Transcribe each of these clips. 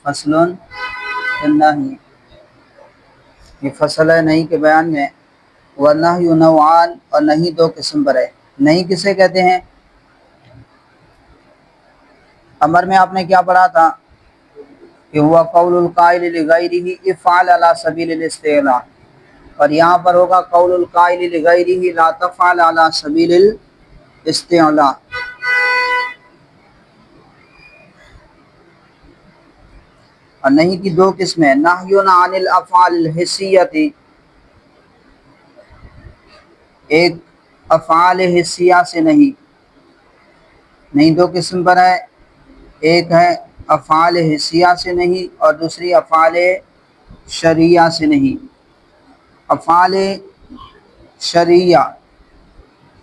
فصل النہی، یہ فصل ہے نہیں کے بیان میں۔ والنہی نوعان، اور نہیں دو قسم پر ہے۔ نہیں کسے کہتے ہیں؟ امر میں آپ نے کیا پڑھا تھا کہ ہوا قول القائل لغیرہ افعل علی سبیل الاستعلاء، اور یہاں پر ہوگا قول القائل لغیرہ لا تفعل علی سبیل الاستعلاء۔ اور نہیں کی دو قسمیں، نہی عن الافعال الحسیۃ، ایک افعال حسیہ سے نہیں دو قسم پر ہے، ایک ہے افعال حسیہ سے نہیں اور دوسری افعال شرعیہ سے نہیں۔ افعال شرعیہ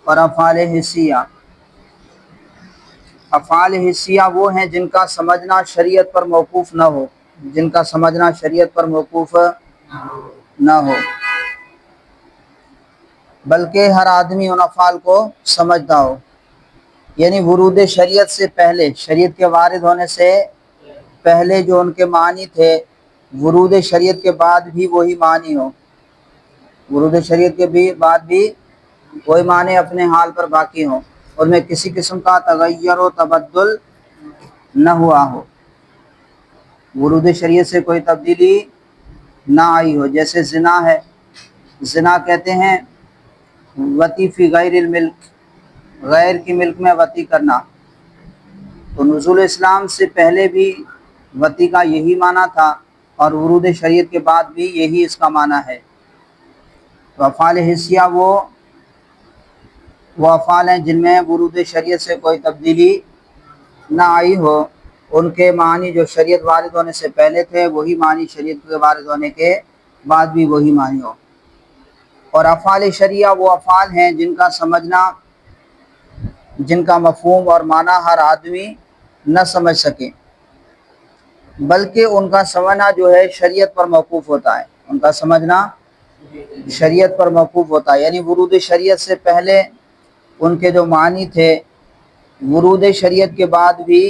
اور افعال حسیہ، افعال حسیہ وہ ہیں جن کا سمجھنا شریعت پر موقوف نہ ہو، جن کا سمجھنا شریعت پر موقوف نہ ہو، بلکہ ہر آدمی ان افعال کو سمجھتا ہو، یعنی ورود شریعت سے پہلے، شریعت کے وارد ہونے سے پہلے جو ان کے معنی تھے، ورود شریعت کے بعد بھی وہی معنی ہو، ورود شریعت کے بعد بھی وہی معنی اپنے حال پر باقی ہوں، ان میں کسی قسم کا تغیر و تبدل نہ ہوا ہو، ورود شریعت سے کوئی تبدیلی نہ آئی ہو۔ جیسے زنا ہے، زنا کہتے ہیں وطی فی غیر الملک، غیر کی ملک میں وطی کرنا، تو نزول اسلام سے پہلے بھی وطی کا یہی معنی تھا اور ورود شریعت کے بعد بھی یہی اس کا معنی ہے۔ تو افعال حسیہ وہ افعال ہیں جن میں ورود شریعت سے کوئی تبدیلی نہ آئی ہو، ان کے معنی جو شریعت وارد ہونے سے پہلے تھے وہی معنی شریعت کے وارد ہونے کے بعد بھی وہی معنی ہو۔ اور افعال شرعیہ وہ افعال ہیں جن کا سمجھنا، جن کا مفہوم اور معنی ہر آدمی نہ سمجھ سکے، بلکہ ان کا سمجھنا جو ہے شریعت پر موقوف ہوتا ہے، ان کا سمجھنا شریعت پر موقوف ہوتا ہے، یعنی ورود شریعت سے پہلے ان کے جو معنی تھے، ورود شریعت کے بعد بھی،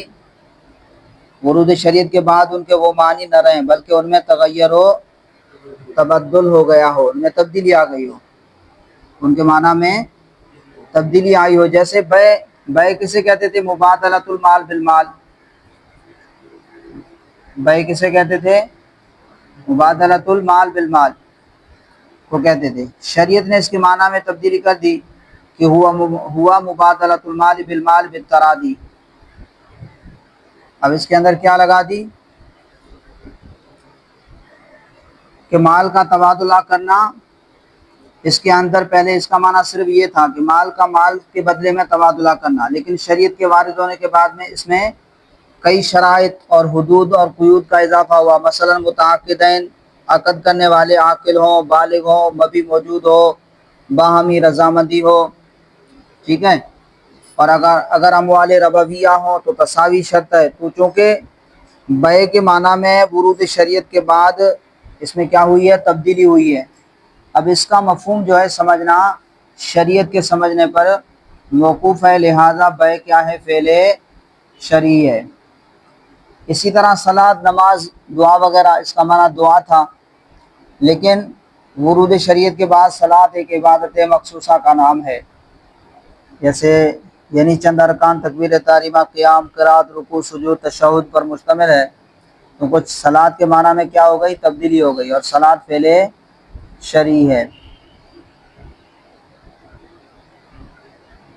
ورود شریعت کے بعد ان کے وہ معنی نہ رہیں بلکہ ان میں تغیر و تبدل ہو گیا ہو، ان میں تبدیلی آ گئی ہو، ان کے معنی میں تبدیلی آئی ہو۔ جیسے بے کسے کہتے تھے؟ مبادلۃ المال بالمال، بے کسے کہتے تھے؟ مبادلۃ المال بالمال کو کہتے تھے۔ شریعت نے اس کے معنی میں تبدیلی کر دی کہ ہوا مبادلۃ المال بالمال بالتراضی، اب اس کے اندر کیا لگا دی کہ مال کا تبادلہ کرنا، اس کے اندر پہلے اس کا معنی صرف یہ تھا کہ مال کا مال کے بدلے میں تبادلہ کرنا، لیکن شریعت کے وارد ہونے کے بعد میں اس میں کئی شرائط اور حدود اور قیود کا اضافہ ہوا، مثلا متعاقدین، عقد کرنے والے عاقل ہوں، بالغ ہوں، مبی موجود ہو، باہمی رضامندی ہو، ٹھیک ہے، اور اگر اموال ربویہ ہوں تو تساوی شرط ہے۔ تو چونکہ بے کے معنی میں ورود شریعت کے بعد اس میں کیا ہوئی ہے؟ تبدیلی ہوئی ہے، اب اس کا مفہوم جو ہے سمجھنا شریعت کے سمجھنے پر موقوف ہے، لہذا بے کیا ہے؟ فعل شرعی ہے۔ اسی طرح صلاۃ، نماز، دعا وغیرہ، اس کا معنی دعا تھا، لیکن ورود شریعت کے بعد صلاۃ ایک عبادت مخصوصہ کا نام ہے، جیسے یعنی چند ارکان، تکبیر تحریمہ، قیام، قرات، رکوع، سجود، تشہد پر مشتمل ہے، تو کچھ صلاۃ کے معنی میں کیا ہو گئی؟ تبدیلی ہو گئی، اور صلاۃ فعل شرعی ہے۔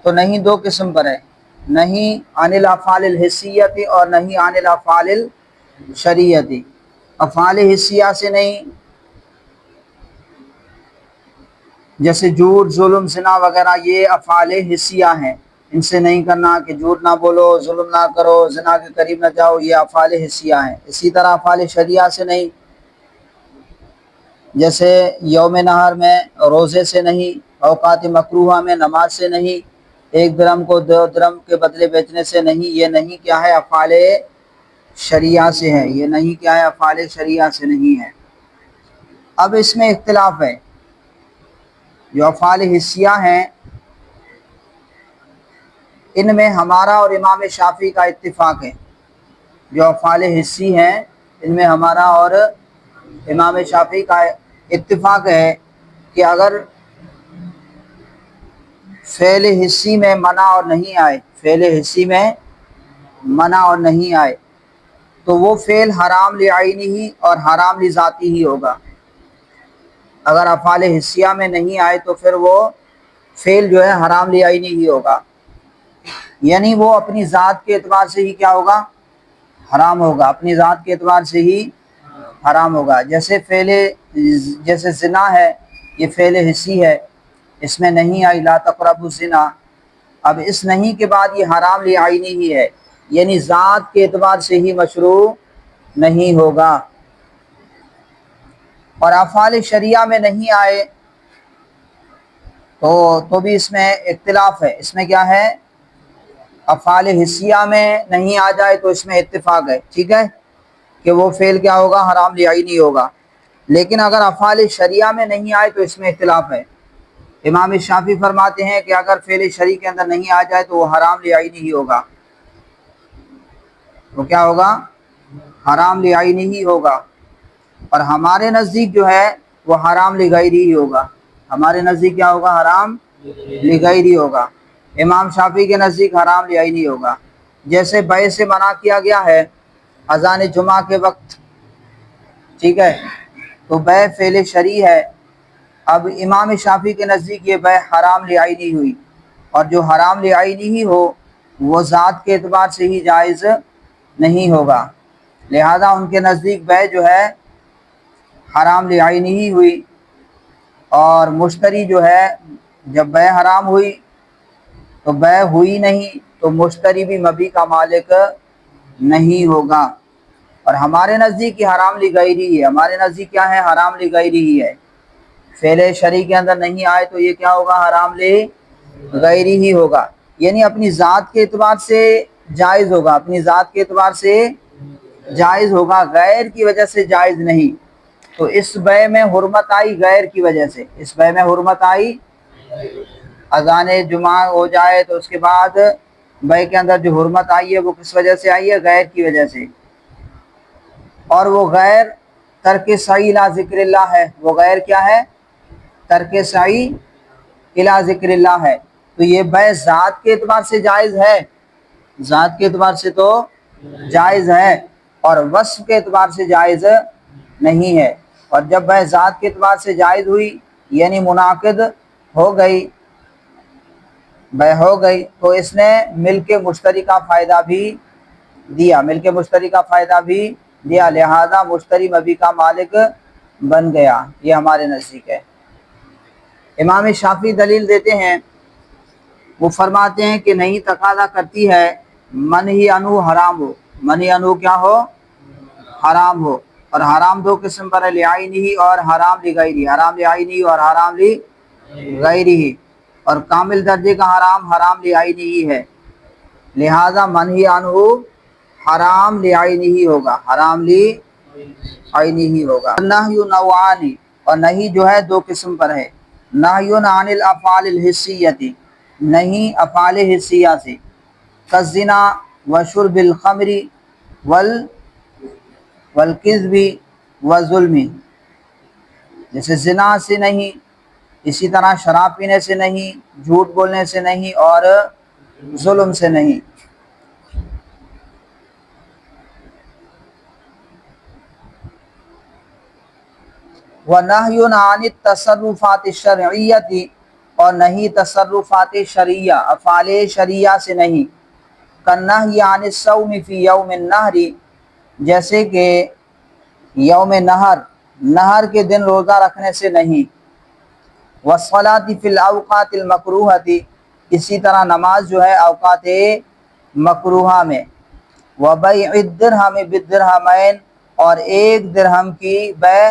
تو نہیں دو قسم پر ہے، نہیں عن الافعال الحسیۃ اور نہیں عن الافعال الشرعیۃ۔ افعال حسیہ سے نہیں، جیسے جھوٹ، ظلم، زنا وغیرہ، یہ افعال حسیہ ہیں، ان سے نہیں کرنا، کہ جھوٹ نہ بولو، ظلم نہ کرو، زنا کے قریب نہ جاؤ، یہ افعال حسیہ ہیں۔ اسی طرح افعال شرعیہ سے نہیں، جیسے یوم نہار میں روزے سے نہیں، اوقات مکروہہ میں نماز سے نہیں، ایک درہم کو 2 درہم کے بدلے بیچنے سے نہیں، یہ نہیں کیا ہے؟ افعال شرعیہ سے ہے، یہ نہیں کیا ہے؟ افعال شرعیہ سے نہیں ہے۔ اب اس میں اختلاف ہے، جو افعال حسیہ ہیں ان میں ہمارا اور امام شافعی کا اتفاق ہے، جو افعال حسی ہیں ان میں ہمارا اور امام شافعی کا اتفاق ہے کہ اگر فعل حصی میں منع اور نہیں آئے، فعل حصی میں منع اور نہیں آئے تو وہ فعل حرام لعینی ہی اور حرام لذاتی ہی ہوگا۔ اگر افعال حصیہ میں نہیں آئے تو پھر وہ فعل جو ہے حرام لعینی ہی ہوگا، یعنی وہ اپنی ذات کے اعتبار سے ہی کیا ہوگا؟ حرام ہوگا، اپنی ذات کے اعتبار سے ہی حرام ہوگا۔ جیسے زنا ہے، یہ فعل حصی ہے، اس میں نہیں آئی لا تقربوا الزنا، اب اس نہیں کے بعد یہ حرام لعینی ہی ہے، یعنی ذات کے اعتبار سے ہی مشروع نہیں ہوگا۔ اور افعال شریعہ میں نہیں آئے تو بھی اس میں اختلاف ہے۔ اس میں کیا ہے؟ افعال حصیہ میں نہیں آ جائے تو اس میں اتفاق ہے، ٹھیک ہے، کہ وہ فعل کیا ہوگا؟ حرام لعینی ہوگا۔ لیکن اگر افعال شریعہ میں نہیں آئے تو اس میں اختلاف ہے۔ امام شافعی فرماتے ہیں کہ اگر فعل شرعی کے اندر نہیں آ جائے تو وہ حرام لعینی ہی ہوگا، وہ کیا ہوگا؟ حرام لعینی ہی ہوگا۔ اور ہمارے نزدیک جو ہے وہ حرام لغیری ہی ہوگا، ہمارے نزدیک کیا ہوگا؟ حرام لغیری ہوگا۔ امام شافعی کے نزدیک حرام لعینی ہوگا۔ جیسے بیع سے منع کیا گیا ہے اذان جمعہ کے وقت، ٹھیک ہے، تو بیع فعل شرعی ہے، اب امام شافعی کے نزدیک یہ بیع حرام لعینی ہوئی، اور جو حرام لعینی ہی ہو وہ ذات کے اعتبار سے ہی جائز نہیں ہوگا، لہذا ان کے نزدیک بیع جو ہے حرام لعینی ہی ہوئی۔ اور مشتری جو ہے جب بیع حرام ہوئی تو بیع ہوئی نہیں تو مشتری بھی مبیع کا مالک نہیں ہوگا۔ اور ہمارے نزدیک یہ حرام لغیری ہے، ہمارے نزدیک کیا ہے؟ حرام لغیری ہی ہے، فعل شرعی کے اندر نہیں آئے تو یہ کیا ہوگا؟ حرام لغیری ہی ہوگا، یعنی اپنی ذات کے اعتبار سے جائز ہوگا، اپنی ذات کے اعتبار سے جائز ہوگا، غیر کی وجہ سے جائز نہیں۔ تو اس بیع میں حرمت آئی غیر کی وجہ سے، اس بیع میں حرمت آئی، اذان جمعہ ہو جائے تو اس کے بعد بیع کے اندر جو حرمت آئی ہے وہ کس وجہ سے آئی ہے؟ غیر کی وجہ سے، اور وہ غیر ترک سعی الی ذکر اللہ ہے، وہ غیر کیا ہے؟ ترک سعی الی ذکر اللہ ہے، تو یہ بیع ذات کے اعتبار سے جائز ہے، ذات کے اعتبار سے تو جائز ہے، اور وصف کے اعتبار سے جائز نہیں ہے۔ اور جب بیع ذات کے اعتبار سے جائز ہوئی یعنی منعقد ہو گئی، بیع ہو گئی، تو اس نے ملک مشتری کا فائدہ بھی دیا، ملک مشتری کا فائدہ بھی دیا، لہذا مشتری مبیع کا مالک بن گیا، یہ ہمارے نزدیک ہے۔ امام شافعی دلیل دیتے ہیں، وہ فرماتے ہیں کہ نہیں تقاضا کرتی ہے منہی عنہ حرام ہو، منہی عنہ کیا ہو؟ حرام ہو، اور حرام دو قسم پر ہے، لعینی اور حرام لغیری، حرام لعینی اور حرام لغیری، اور کامل درجے کا حرام حرام لعینی ہی ہے، لہذا منہی عنہ حرام لعینی ہی ہوگا، حرام لعینی ہی ہوگا۔ نہی نوعان، اور نہیں جو ہے دو قسم پر ہے، نہی عن الافعال الحسیۃ، نہیں افعال حسیہ سے، کالزنا وشرب الخمر والکذب والظلم، جیسے زنا سے نہیں، اسی طرح شراب پینے سے نہیں، جھوٹ بولنے سے نہیں، اور ظلم سے نہیں۔ وَنَهْيٌ عَنِ التَّصَرُّفَاتِ الشَّرْعِيَّةِ، اور نہیں تصرفات شرعیہ، افعال شرعیہ سے نہیں، کالنہی عن الصوم فی یوم النحر، جیسے کہ یوم نحر، نحر کے دن روزہ رکھنے سے نہیں، والصلاۃ فی الاوقات المکروہۃ، اسی طرح نماز جو ہے اوقات مکروہہ میں، وبیع الدرہم بالدرہمین، اور ایک درہم کی بیع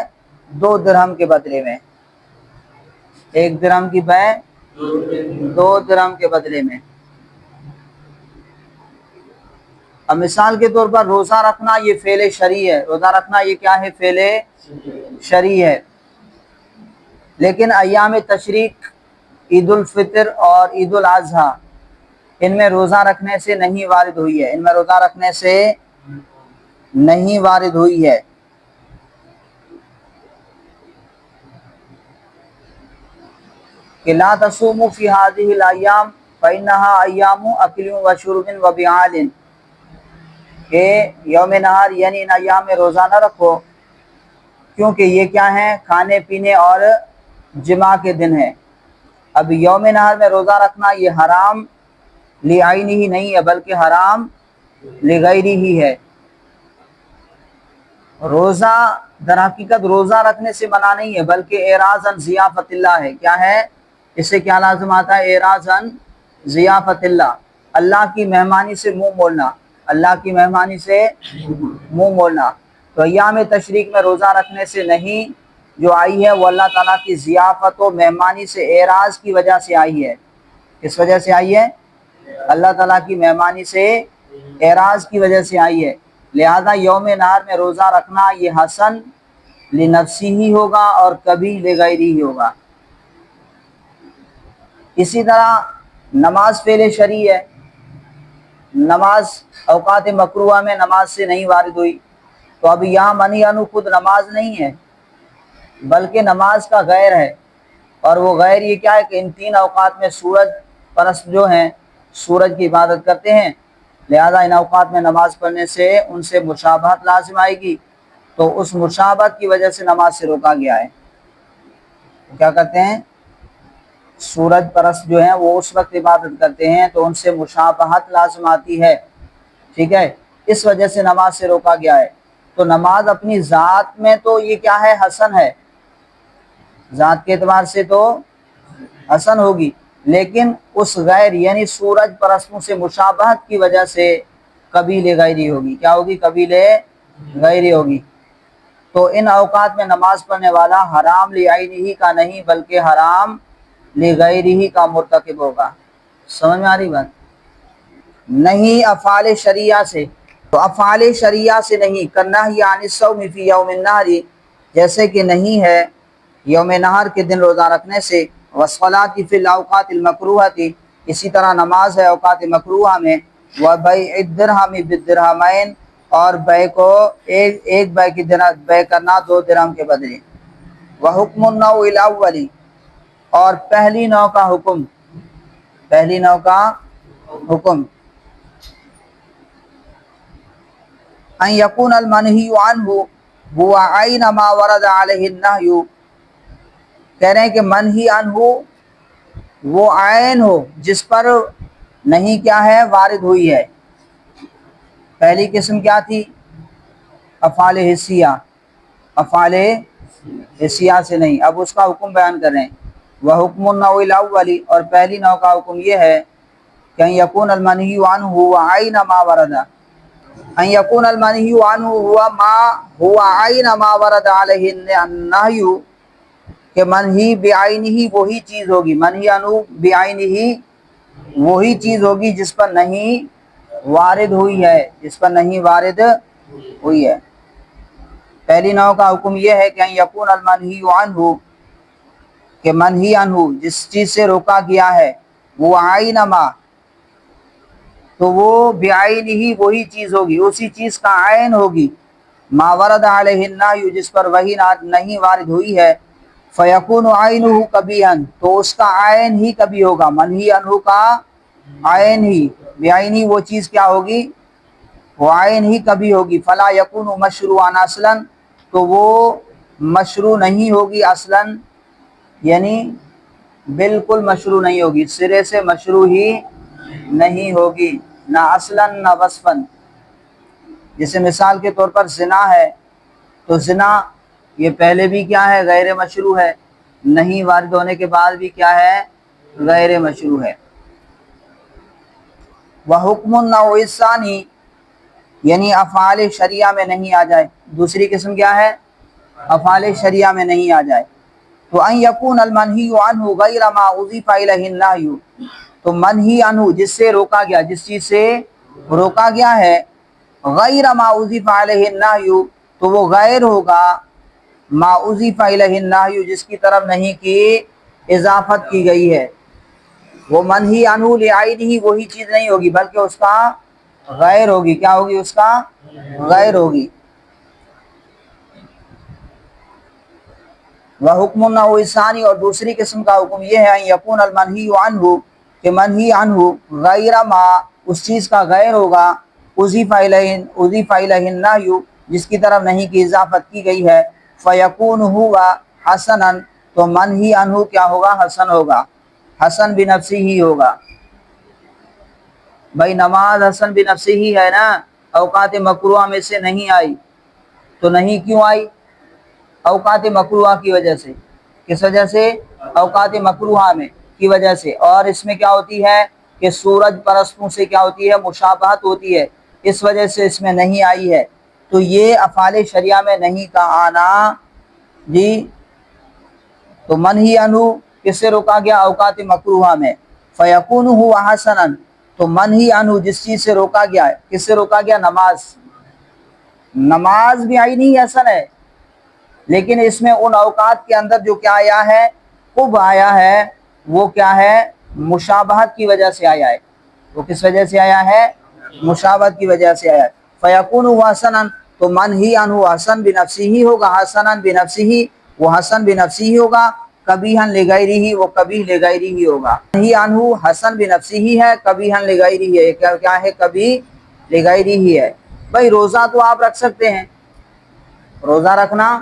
دو درہم کے بدلے میں، ایک درہم کی بیع دو درہم کے بدلے میں۔ اب مثال کے طور پر روزہ رکھنا یہ فعل شرعی ہے، روزہ رکھنا یہ کیا ہے؟ فعل شرعی ہے، لیکن ایام تشریق، عید الفطر اور عید الاضحیٰ، ان میں روزہ رکھنے سے نہیں وارد ہوئی ہے، ان میں روزہ رکھنے سے نہیں وارد ہوئی ہے۔ کہ لا تصوموا فی هذه الایام فانها ایام اکل و شرب و بیعال، کہ یوم نہار یعنی ان ایام میں روزہ نہ رکھو کیونکہ یہ کیا ہیں؟ کھانے پینے اور جماع کے دن ہیں۔ اب یوم نہار میں روزہ رکھنا یہ حرام لعینہ ہی نہیں ہے بلکہ حرام لغیرہ ہی ہے۔ روزہ در حقیقت روزہ رکھنے سے منع نہیں ہے بلکہ اعراضاً ضیافت اللہ ہے۔ کیا ہے؟ اس سے کیا لازم آتا ہے؟ اعراضاً ضیافت اللہ، اللہ کی مہمانی سے منہ مولنا، اللہ کی مہمانی سے منہ مولنا۔ تو ایام تشریق میں روزہ رکھنے سے نہیں، جو آئی ہے وہ اللہ تعالیٰ کی ضیافت و مہمانی سے اعراض کی وجہ سے آئی ہے۔ کس وجہ سے آئی ہے؟ اللہ تعالیٰ کی مہمانی سے اعراض کی وجہ سے آئی ہے۔ لہذا یوم نہار میں روزہ رکھنا یہ حسن لنفسی ہی ہوگا اور کبھی لغیری ہی ہوگا۔ اسی طرح نماز فعل شرعی ہے، نماز اوقات مکروہ میں نماز سے نہیں وارد ہوئی، تو اب یہاں منہی عنہ خود نماز نہیں ہے بلکہ نماز کا غیر ہے، اور وہ غیر یہ کیا ہے کہ ان تین اوقات میں سورج پرست جو ہیں سورج کی عبادت کرتے ہیں، لہذا ان اوقات میں نماز پڑھنے سے ان سے مشابہت لازم آئے گی، تو اس مشابہت کی وجہ سے نماز سے روکا گیا ہے۔ کیا کرتے ہیں؟ سورج پرست جو ہیں وہ اس وقت عبادت کرتے ہیں تو ان سے مشابہت لازم آتی ہے، ٹھیک ہے، اس وجہ سے نماز سے روکا گیا ہے۔ تو نماز اپنی ذات میں تو یہ کیا ہے؟ حسن ہے، ذات کے اعتبار سے تو حسن ہوگی، لیکن اس غیر یعنی سورج پرستوں سے مشابہت کی وجہ سے قبیل غیری ہوگی۔ کیا ہوگی؟ قبیل غیری ہوگی۔ تو ان اوقات میں نماز پڑھنے والا حرام لعینہ کا نہیں بلکہ حرام لغیرہ کا مرتکب ہوگا۔ سمجھ میں آ رہی بات؟ نہیں افعال شرعیہ سے، تو افعال شرعیہ سے نہیں، کرنہی عن الصوم فی یوم النہر، جیسے کہ نہیں ہے یوم نہر کے دن روزہ رکھنے سے، والصلاۃ فی الاوقات المکروہۃ، اسی طرح نماز ہے اوقات مکروہ میں، وبیع الدرہم بالدرہمین، اور بے کو ایک بے کی بے کرنا 2 درہم کے بدلے، وحکم النوع الاول، اور پہلی نوع کا حکم، پہلی نوع کا حکم، ان یکون المنہی عنہ هو عین ما ورد علیہ النہی، کہہ رہے ہیں کہ منہی عنہ وہ عین ہو جس پر نہیں کیا ہے؟ وارد ہوئی ہے۔ پہلی قسم کیا تھی؟ افعال حسیہ، افعال حسیہ سے نہیں، اب اس کا حکم بیان کر رہے ہیں۔ وحکم النوع الاول، اور پہلی نوع کا حکم یہ ہے کہ ان یکون المنہی عنہ هو عین ما ورد، ان یکون المنہی عنہ هو عین ما ورد علیہ النہی، کہ منہی بعینہ وہی چیز ہوگی، منہی عنہ بعینہ وہی چیز ہوگی جس پر نہیں وارد ہوئی ہے، جس پر نہیں وارد ہوئی ہے۔ پہلی نوع کا حکم یہ ہے کہ ان یکون المنہی عنہ، کہ منہی عنہ جس چیز سے روکا گیا ہے، وہ عین ما، تو وہ بعینہ وہی چیز ہوگی، اسی چیز کا عین ہوگی، ما ورد علیہ النہی جس پر وہی نہیں وارد ہوئی ہے، فیکون عینہ قبیحا، تو اس کا عین ہی کبھی ہوگا، منہی عنہ کا عین ہی، بعینہ وہ چیز کیا ہوگی؟ وہ عین ہی کبھی ہوگی، فلا یکون مشروعا اصلا، تو وہ مشروع نہیں ہوگی اصلا، یعنی بالکل مشروع نہیں ہوگی، سرے سے مشروع ہی نہیں ہوگی، نہ اصلا نہ وصفاً۔ جیسے مثال کے طور پر زنا ہے، تو زنا یہ پہلے بھی کیا ہے؟ غیر مشروع ہے، نہیں وارد ہونے کے بعد بھی کیا ہے؟ غیر مشروع ہے۔ وحکم النوع الثانی، یعنی افعال شرعیہ میں نہیں آ جائے، دوسری قسم کیا ہے؟ افعال شرعیہ میں نہیں آ جائے، تو ان یکون المنہی عنہ غیر ما اضیف الیہ النہی، تو منہی عنہ جس سے روکا گیا، جس چیز سے روکا گیا ہے، غیر ما اضیف علیہ النہی، تو وہ غیر ہوگا ما اضیف الیہ النہی جس کی طرف نہیں کی اضافت کی گئی ہے، وہ منہی عنہ لعینہ وہی چیز نہیں ہوگی بلکہ اس کا غیر ہوگی۔ کیا ہوگی؟ اس کا غیر ہوگی. وحکم النوع ثانی، اور دوسری قسم کا حکم یہ ہے یکون المنہی عنہ، کہ منہی عنہ غیر ما، اس چیز کا غیر ہوگا، اضیف الیہ النہی، جس کی طرف نہیں کی اضافت کی گئی ہے، فیکون ہوا حسنا، تو منہی عنہ کیا ہوگا؟ حسن ہوگا، حسن بنفسی ہی ہوگا. بھائی نماز حسن بنفسی ہی ہے نا، اوقات مکروہ میں سے نہیں آئی. تو نہیں کیوں آئی؟ اوقات مکروہ کی وجہ سے. کس وجہ سے؟ اوقات مکروہ میں کی وجہ سے. اور اس میں کیا ہوتی ہے کہ سورج پرستوں سے کیا ہوتی ہے؟ مشابہت ہوتی ہے، اس وجہ سے اس میں نہیں آئی ہے. تو یہ افعال شریعہ میں نہیں کا آنا جی، تو منہی عنہ کس سے روکا گیا؟ اوقات مکروہ میں. فیکون ہوا حسنا، تو منہی عنہ جس چیز سے روکا گیا ہے، کس سے روکا گیا؟ نماز. نماز بھی آئی نہیں حسن ہے، لیکن اس میں ان اوقات کے اندر جو کیا آیا ہے؟ قب آیا ہے، وہ کیا ہے؟ مشابہت کی وجہ سے آیا ہے. وہ کس وجہ سے آیا ہے؟ مشابہت کی وجہ سے آیا ہے. فیکون حسنا، تو منہی عنہ حسن بنفسی ہی ہوگا، حسنا بنفسی ہی، وہ حسن بنفسی ہی ہوگا. قبیحا لغیرہ ہی، وہ قبیح لغیرہ ہی ہوگا. منہی عنہ حسن بنفسی ہی ہے، قبیحا لغیرہ ہی ہے. کیا ہے؟ قبیح لغیرہ ہی ہے. بھائی روزہ تو آپ رکھ سکتے ہیں، روزہ رکھنا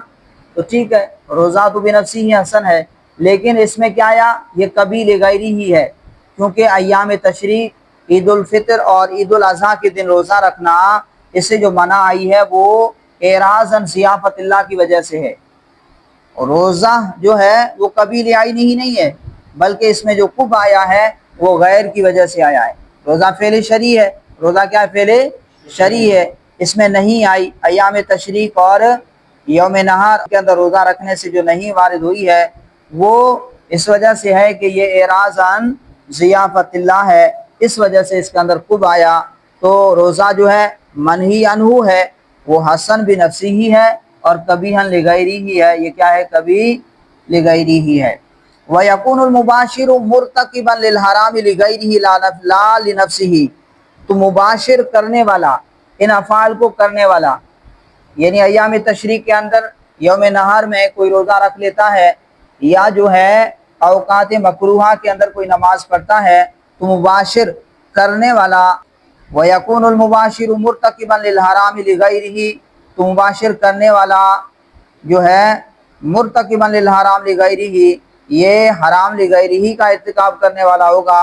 تو ٹھیک ہے، روزہ تو بنفسی ہی حسن ہے، لیکن اس میں کیا آیا؟ یہ قبیح لغیرہ ہی ہے، کیونکہ ایام تشریق، عید الفطر اور عید الاضحیٰ کے دن روزہ رکھنا، اس سے جو منع آئی ہے وہ اعراضاً ضیافت اللہ کی وجہ سے ہے. روزہ جو ہے وہ قبیح لغیرہ ہی نہیں ہے، بلکہ اس میں جو قب آیا ہے وہ غیر کی وجہ سے آیا ہے. روزہ فعل شرعی ہے، روزہ کیا ہے؟ فعل شرعی ہے. اس میں نہیں آئی. ایام تشریق اور یوم نہار کے اندر روزہ رکھنے سے جو نہیں وارد ہوئی ہے، وہ اس وجہ سے ہے کہ یہ اعراضاً ضیافت اللہ ہے، اس وجہ سے اس کے اندر قب آیا. تو روزہ جو ہے منہی عنہ ہے، وہ حسن بنفسی ہی ہے اور قبیحا لغیرہ ہی ہے. یہ کیا ہے؟ قبیح لغیرہ ہی ہے. وَيَكُونُ الْمُبَاشِرُ مُرْتَكِبًا لِلْحَرَامِ لِغَيْرِهِ لَا لِنَفْسِهِ، تو مباشر کرنے والا، ان افعال کو کرنے والا، یعنی ایام تشریق کے اندر یوم نہار میں کوئی روزہ رکھ لیتا ہے، یا جو ہے اوقات مکروہہ کے اندر کوئی نماز پڑھتا ہے، تو مباشر کرنے والا. وَيَكُونُ الْمُبَاشِرُ مُرْتَكِبًا لِلْحَرَامِ لِغَيْرِهِ، تو مباشر کرنے والا جو ہے مرتکبا للحرام لغیرہ، یہ حرام لغیرہ کا ارتکاب کرنے والا ہوگا،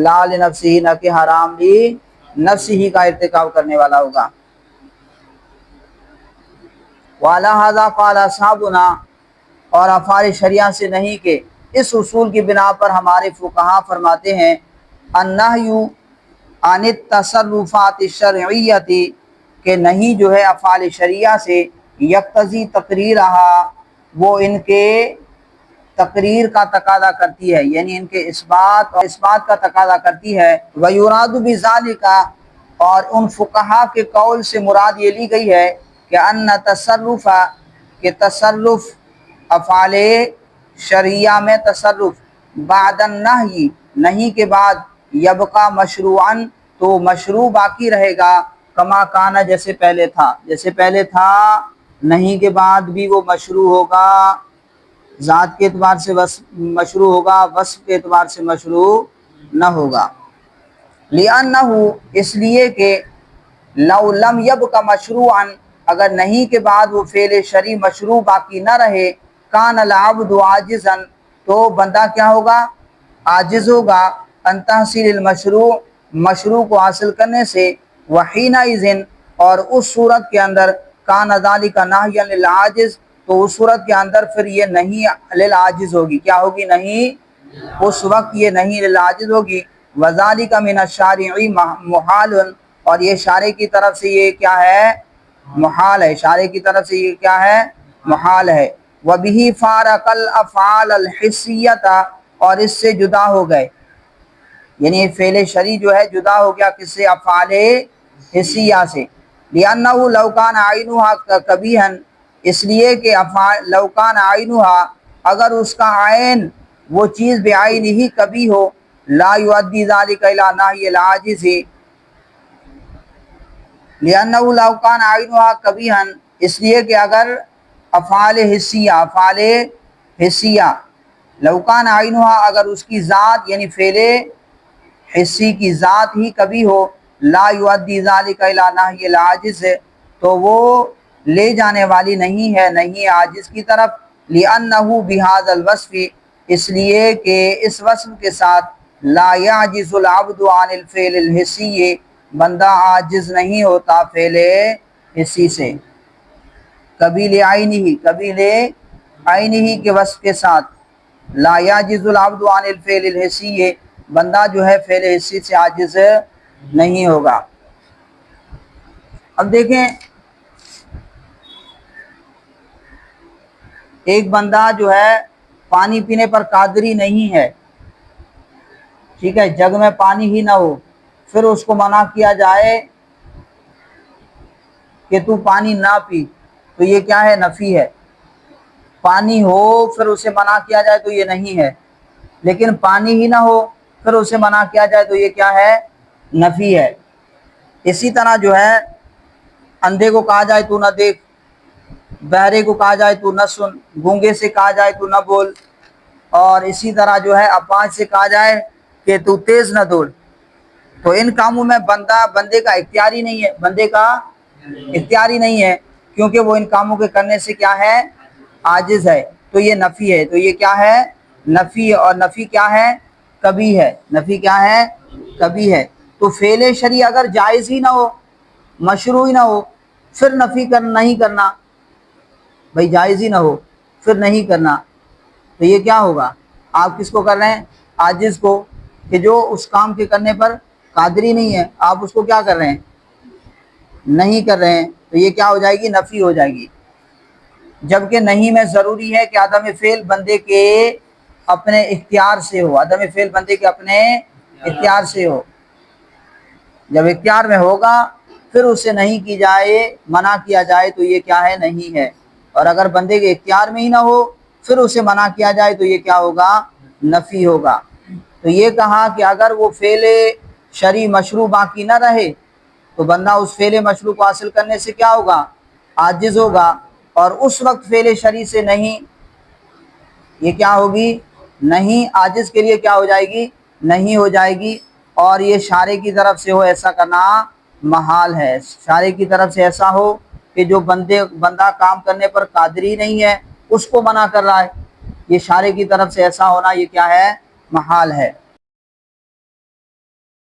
لا لنفسہ، نہ کہ حرام لنفسہ کا ارتکاب کرنے والا ہوگا. وَعَلَى هَذَا قَالَ أَصْحَابُنَا، اور افعال شریعہ سے نہیں کہ اس اصول کی بنا پر ہمارے فقہا فرماتے ہیں النہی عن التصرفات الشرعیۃ، کہ نہیں جو ہے افعال شریعہ سے یقتضی تقریرہا، وہ ان کے تقریر کا تقاضا کرتی ہے، یعنی ان کے اثبات کا تقاضا کرتی ہے. وَيُرَادُ بِذَلِكَ، اور ان فقہا کے قول سے مراد یہ لی گئی ہے کہ ان تصرف، کہ تصرف، افعال شرعیہ میں تصرف بعد النہی، نہیں کے بعد، یبقى مشروعاً، تو مشروع باقی رہے گا، کما کانا، جیسے پہلے تھا. جیسے پہلے تھا نہیں کے بعد بھی وہ مشروع ہوگا، ذات کے اعتبار سے مشروع ہوگا، وصف کے اعتبار سے مشروع نہ ہوگا. لِأَنَّهُ، اس لیے کہ لَوْ لَمْ يَبْقَ مَشْرُوعًا، اگر نہیں کے بعد وہ فعل شرعی مشروع باقی نہ رہے، كَانَ الْعَبْدُ عَاجِزًا، تو بندہ کیا ہوگا؟ عاجز ہوگا، ان تحصیل المشروع، مشروع کو حاصل کرنے سے. وَحِينَئِذٍ، اور اس صورت کے اندر كَانَ ذَلِكَ نَهْيًا لِلْعَاجِزِ، تو اس صورت کے اندر پھر یہ نہیں للعاجز ہوگی. کیا ہوگی؟ نہیں، اس وقت یہ نہیں للعاجز ہوگی. وَذَلِكَ مِنَ الشَّارِعِ مُحَالٌ، اور یہ شارع کی طرف سے یہ کیا ہے؟ محال ہے. شارع کی طرف سے یہ کیا ہے؟ محال ہے. وَبِهِ فَارَقَ الْأَفْعَالَ الْحِسِّيَّةَ، اور اس سے جدا ہو گئے، یعنی فعل شرعی جو ہے جدا ہو گیا کس سے؟ افعال حسیہ سے. لِأَنَّهُ لَوْ كَانَ عَيْنُهَا قَبِيحًا، اس لیے کہ لَوْ كَانَ عَيْنُهَا، اگر اس کا عین، وہ چیز بعین ہی کبھی ہو، لَا يُؤَدِّي ذَلِكَ إِلَى نَهْيِ الْعَاجِزِ، لِأَنَّهُ لَوْ كَانَ عَيْنُهَا قَبِيحًا، اس لیے کہ اگر افعال حسیہ لو کان عینھا، اگر اس کی ذات یعنی فعل حسی کی ذات ہی کبھی ہو، لا یؤدی ذلک الی نہی العاجز، تو وہ لے جانے والی نہیں ہے نہیں عاجز کی طرف، لِأَنَّهُ بِهَذَا الْوَصْفِ، اس لیے کہ اس وصف کے ساتھ لا یعجز العبد عن الفعل الحسی، بندہ عاجز نہیں ہوتا فعل حسی سے، کبھی لعینہ کے وصف کے ساتھ، لا یعجز العبد عن الفعل الحسی، بندہ جو ہے فعل حسی سے عاجز نہیں ہوگا۔ اب دیکھیں ایک بندہ جو ہے پانی پینے پر قادر ہی نہیں ہے، ٹھیک ہے، جگ میں پانی ہی نہ ہو، پھر اس کو منع کیا جائے کہ تو پانی نہ پی، تو یہ کیا ہے؟ نفی ہے۔ پانی ہو پھر اسے منع کیا جائے تو یہ نہیں ہے، لیکن پانی ہی نہ ہو پھر اسے منع کیا جائے تو یہ کیا ہے؟ نفی ہے۔ اسی طرح جو ہے اندھے کو کہا جائے تو نہ دیکھ، بہرے کو کہا جائے تو نہ سن، گونگے سے کہا جائے تو نہ بول، اور اسی طرح جو ہے اپاہج سے کہا جائے کہ تو تیز نہ دوڑ، تو ان کاموں میں بندے کا اختیار ہی نہیں ہے، بندے کا اختیار ہی نہیں ہے، کیونکہ وہ ان کاموں کے کرنے سے کیا ہے؟ عاجز ہے، تو یہ نفی ہے۔ تو یہ کیا ہے؟ نفی ہے، اور نفی کیا ہے؟ کبھی ہے۔ نفی کیا ہے؟ کبھی ہے۔ تو فعل شرعی اگر جائز ہی نہ ہو، مشروع ہی نہ ہو، پھر نفی نہیں کرنا، بھئی جائز ہی نہ ہو پھر نہیں کرنا، تو یہ کیا ہوگا؟ آپ کس کو کر رہے ہیں؟ عاجز کو، کہ جو اس کام کے کرنے پر قادر ہی نہیں ہے، آپ اس کو کیا کر رہے ہیں؟ نہیں کر رہے ہیں، تو یہ کیا ہو جائے گی؟ نفی ہو جائے گی۔ جبکہ نہیں میں ضروری ہے کہ عدم فعل بندے کے اپنے اختیار سے ہو، عدم فعل بندے کے اپنے اختیار سے ہو، جب اختیار میں ہوگا پھر اسے نہیں کی جائے، منع کیا جائے تو یہ کیا ہے؟ نہیں ہے، اور اگر بندے کے اختیار میں ہی نہ ہو پھر اسے منع کیا جائے تو یہ کیا ہوگا؟ نفی ہوگا۔ تو یہ کہا کہ اگر وہ فعل شرعی مشروع باقی نہ رہے تو بندہ اس فعل مشروع کو حاصل کرنے سے کیا ہوگا؟ عاجز ہوگا، اور اس وقت فعل شرعی سے نہیں، یہ کیا ہوگی؟ نہیں، عاجز کے لیے کیا ہو جائے گی؟ نہیں ہو جائے گی، اور یہ شارع کی طرف سے ہو ایسا کرنا محال ہے۔ شارع کی طرف سے ایسا ہو کہ جو بندہ کام کرنے پر قادر ہی نہیں ہے اس کو منع کر رہا ہے، یہ شارع کی طرف سے ایسا ہونا یہ کیا ہے؟ محال ہے۔